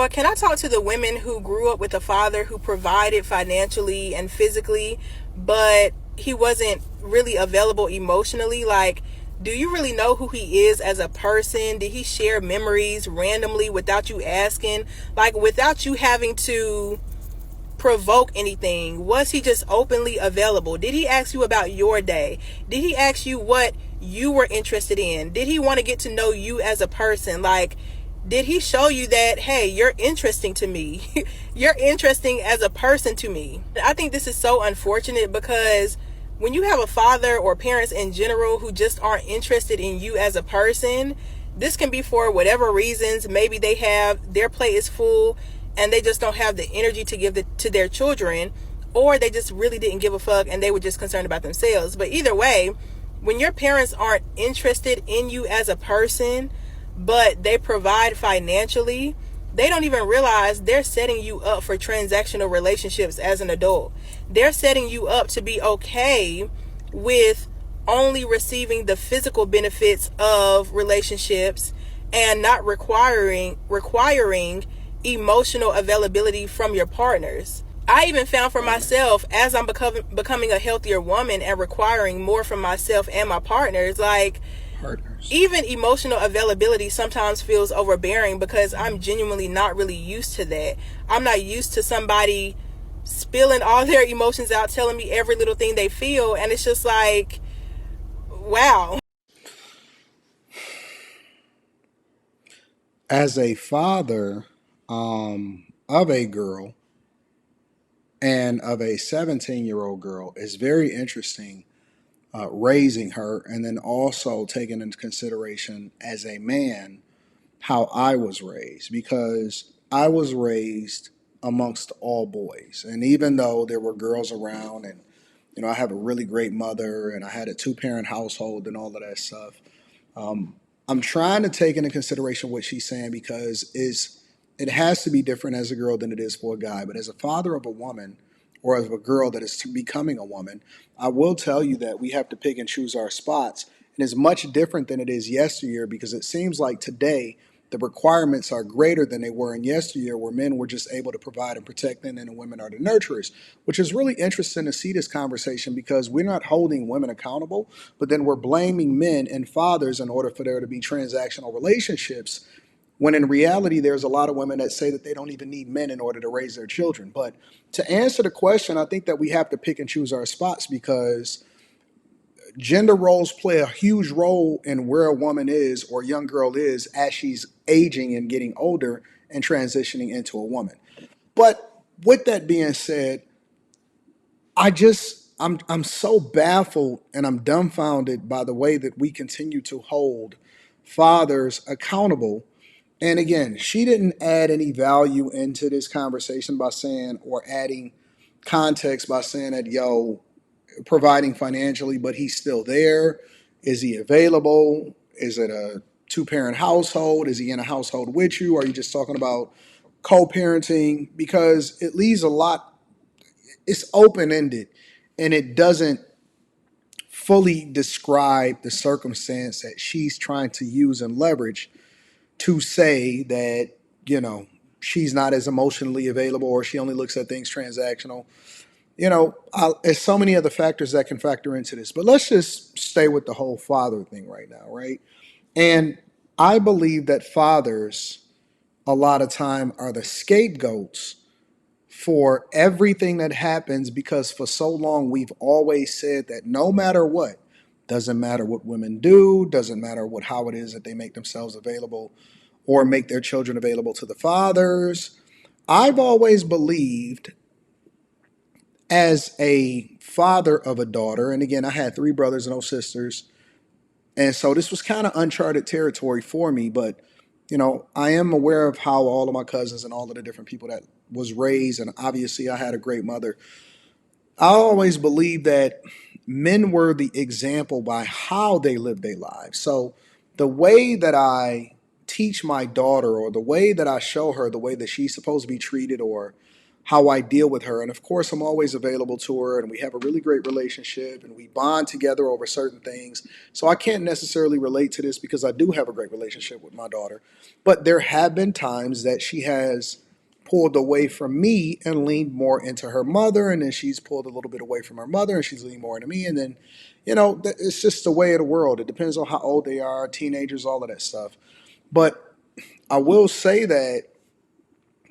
Or can I talk to the women who grew up with a father who provided financially and physically, but he wasn't really available emotionally? Like, do you really know who he is as a person? Did he share memories randomly without you asking? Like, without you having to provoke anything? Was he just openly available? Did he ask you about your day? Did he ask you what you were interested in? Did he want to get to know you as a person? Like, did he show you that, hey, you're interesting to me? You're interesting as a person to me. I think this is so unfortunate because when you have a father or parents in general who just aren't interested in you as a person, this can be for whatever reasons. Maybe they have, their plate is full and they just don't have the energy to give to their children, or they just really didn't give a fuck and they were just concerned about themselves. But either way, when your parents aren't interested in you as a person, but they provide financially, they don't even realize they're setting you up for transactional relationships as an adult. They're setting you up to be okay with only receiving the physical benefits of relationships and not requiring emotional availability from your partners. I even found for myself, as I'm becoming a healthier woman and requiring more from myself and my partners, like, even emotional availability sometimes feels overbearing because I'm genuinely not really used to that. I'm not used to somebody spilling all their emotions out, telling me every little thing they feel, and it's just like, wow. As a father of a girl and of a 17-year-old girl, it's very interesting raising her and then also taking into consideration as a man how I was raised, because I was raised amongst all boys. And even though there were girls around, and I have a really great mother and I had a two-parent household and all of that stuff, um, I'm trying to take into consideration what she's saying, because is it has to be different as a girl than it is for a guy. But as a father of a woman, or of a girl that is becoming a woman, I will tell you that we have to pick and choose our spots. And it's much different than it is yesteryear, because it seems like today the requirements are greater than they were in yesteryear, where men were just able to provide and protect them, and the women are the nurturers, which is really interesting to see this conversation, because we're not holding women accountable, but then we're blaming men and fathers in order for there to be transactional relationships, when in reality, there's a lot of women that say that they don't even need men in order to raise their children. But to answer the question, I think that we have to pick and choose our spots, because gender roles play a huge role in where a woman is, or a young girl is, as she's aging and getting older and transitioning into a woman. But with that being said, I'm so baffled and I'm dumbfounded by the way that we continue to hold fathers accountable. And again, she didn't add any value into this conversation by saying, or adding context by saying that, yo, providing financially, but he's still there. Is he available? Is it a two-parent household? Is he in a household with you? Are you just talking about co-parenting? Because it leaves a lot, it's open-ended, and it doesn't fully describe the circumstance that she's trying to use and leverage to say that, she's not as emotionally available, or she only looks at things transactional. There's so many other factors that can factor into this, but let's just stay with the whole father thing right now, right? And I believe that fathers, a lot of time, are the scapegoats for everything that happens, because for so long we've always said that no matter what, doesn't matter what women do, doesn't matter how it is that they make themselves available or make their children available to the fathers. I've always believed, as a father of a daughter, and again, I had three brothers and no sisters, and so this was kind of uncharted territory for me, but I am aware of how all of my cousins and all of the different people that was raised, and obviously I had a great mother. I always believed that men were the example by how they lived their lives. So the way that I teach my daughter, or the way that I show her the way that she's supposed to be treated, or how I deal with her. And of course, I'm always available to her, and we have a really great relationship, and we bond together over certain things. So I can't necessarily relate to this because I do have a great relationship with my daughter. But there have been times that she has pulled away from me and leaned more into her mother, and then she's pulled a little bit away from her mother and she's leaned more into me. And then, it's just the way of the world. It depends on how old they are, teenagers, all of that stuff. But I will say that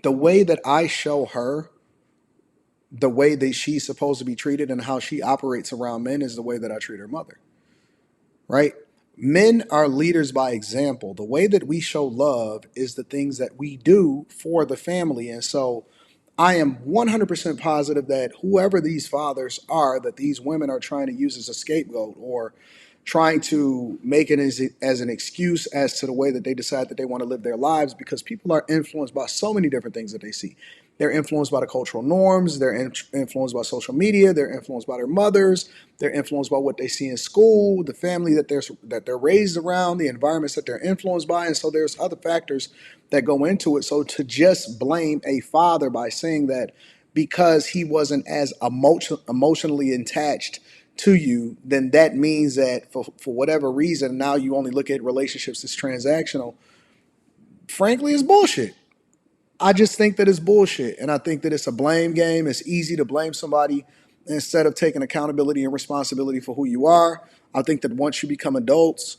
the way that I show her the way that she's supposed to be treated and how she operates around men is the way that I treat her mother, right? Men are leaders by example. The way that we show love is the things that we do for the family. And so I am 100% positive that whoever these fathers are, that these women are trying to use as a scapegoat or trying to make it as an excuse as to the way that they decide that they want to live their lives, because people are influenced by so many different things that they see. They're influenced by the cultural norms. They're influenced by social media. They're influenced by their mothers. They're influenced by what they see in school, the family that they're raised around, the environments that they're influenced by, and so there's other factors that go into it. So to just blame a father by saying that because he wasn't as emotionally attached to you, then that means that for whatever reason, now you only look at relationships as transactional, frankly, is bullshit. I just think that it's bullshit. And I think that it's a blame game. It's easy to blame somebody instead of taking accountability and responsibility for who you are. I think that once you become adults,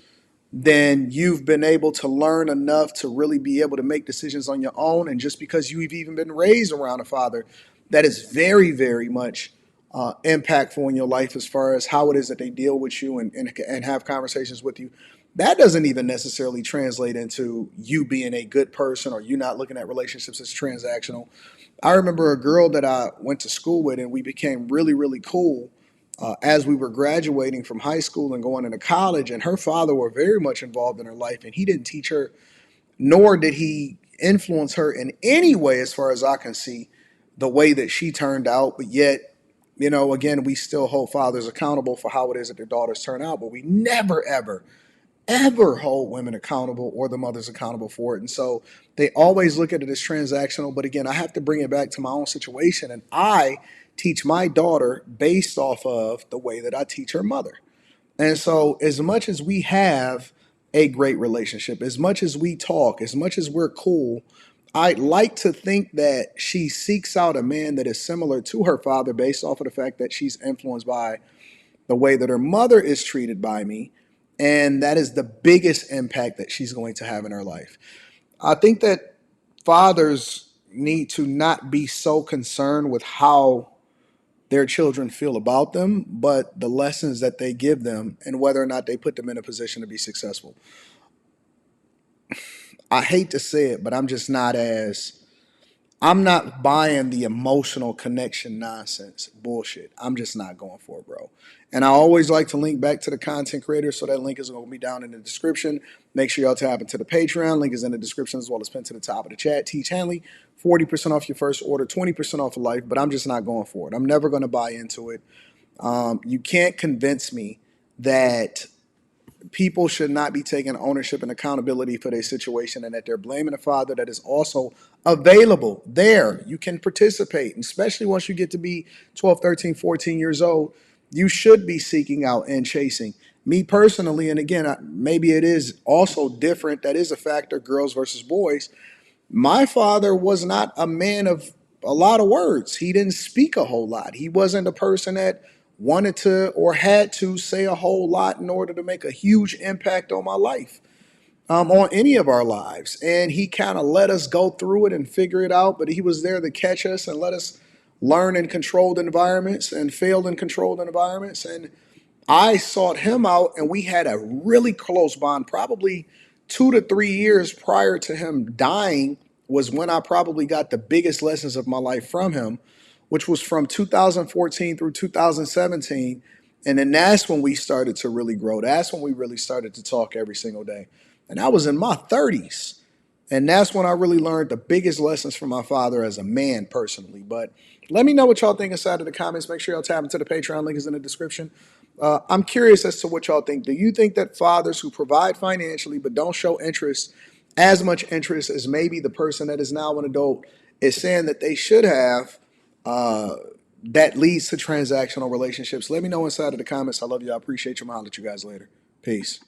then you've been able to learn enough to really be able to make decisions on your own. And just because you've even been raised around a father, that is very, very much impactful in your life as far as how it is that they deal with you and have conversations with you. That doesn't even necessarily translate into you being a good person or you not looking at relationships as transactional. I remember a girl that I went to school with, and we became really, really cool as we were graduating from high school and going into college. And her father were very much involved in her life, and he didn't teach her, nor did he influence her in any way, as far as I can see, the way that she turned out. But yet, again, we still hold fathers accountable for how it is that their daughters turn out, but we never, ever hold women accountable or the mothers accountable for it. And so they always look at it as transactional. But again, I have to bring it back to my own situation. And I teach my daughter based off of the way that I teach her mother. And so, as much as we have a great relationship, as much as we talk, as much as we're cool, I'd like to think that she seeks out a man that is similar to her father based off of the fact that she's influenced by the way that her mother is treated by me. And that is the biggest impact that she's going to have in her life. I think that fathers need to not be so concerned with how their children feel about them, but the lessons that they give them and whether or not they put them in a position to be successful. I hate to say it, but I'm not buying the emotional connection nonsense bullshit. I'm just not going for it, bro. And I always like to link back to the content creator, so that link is going to be down in the description. Make sure y'all tap into the Patreon. Link is in the description as well as pinned to the top of the chat. Teach Hanley, 40% off your first order, 20% off of life, but I'm just not going for it. I'm never going to buy into it. You can't convince me that people should not be taking ownership and accountability for their situation, and that they're blaming a father that is also available there. You can participate, and especially once you get to be 12, 13, 14 years old, you should be seeking out and chasing. Me personally, and again, maybe it is also different, that is a factor, girls versus boys. My father was not a man of a lot of words. He didn't speak a whole lot. He wasn't a person that wanted to or had to say a whole lot in order to make a huge impact on my life, on any of our lives. And he kind of let us go through it and figure it out, but he was there to catch us and let us learn in controlled environments and fail in controlled environments. And I sought him out, and we had a really close bond. Probably 2 to 3 years prior to him dying was when I probably got the biggest lessons of my life from him, which was from 2014 through 2017. And then that's when we started to really grow. That's when we really started to talk every single day. And I was in my 30s. And that's when I really learned the biggest lessons from my father as a man personally. But let me know what y'all think inside of the comments. Make sure y'all tap into the Patreon. Link is in the description. I'm curious as to what y'all think. Do you think that fathers who provide financially but don't show interest, as much interest as maybe the person that is now an adult, is saying that they should have, uh, that leads to transactional relationships? Let me know inside of the comments. I love you. I appreciate you. I'll holler at you guys later. Peace.